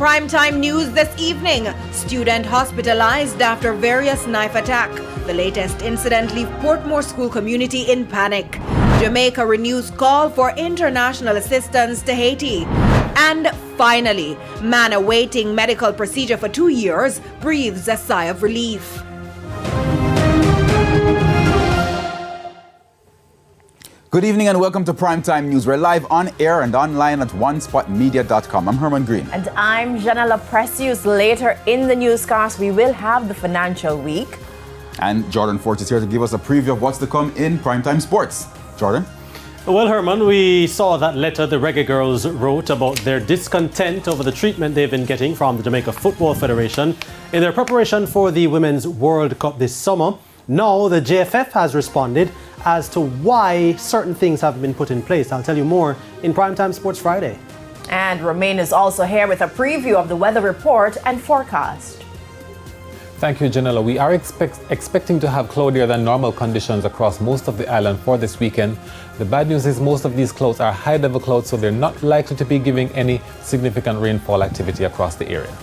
Primetime news this evening. Student hospitalized after various knife attack. The latest incident leaves Portmore school community in panic. Jamaica renews call for international assistance to Haiti. And finally, man awaiting medical procedure for 2 years breathes a sigh of relief. Good evening and welcome to Primetime News. We're live on air and online at onespotmedia.com. I'm Herman Green. And I'm Janela Precious. Later in the newscast, we will have the financial week. And Jordan Fort is here to give us a preview of what's to come in Primetime Sports. Jordan? Well, Herman, we saw that letter the Reggae girls wrote about their discontent over the treatment they've been getting from the Jamaica Football Federation in their preparation for the Women's World Cup this summer. Now, the JFF has responded as to why certain things have been put in place. I'll tell you more in Primetime Sports Friday. And Romain is also here with a preview of the weather report and forecast. Thank you, Janela. We are expecting to have cloudier than normal conditions across most of the island for this weekend. The bad news is most of these clouds are high-level clouds, so they're not likely to be giving any significant rainfall activity across the area.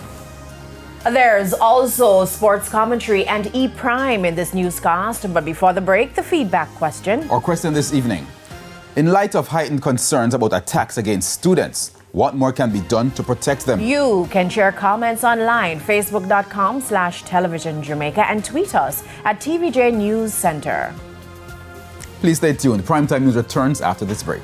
There's also sports commentary and E-Prime in this newscast. But before the break, the feedback question. Our question this evening. In light of heightened concerns about attacks against students, what more can be done to protect them? You can share comments online, facebook.com/television Jamaica, and tweet us at TVJ News Center. Please stay tuned. Primetime News returns after this break.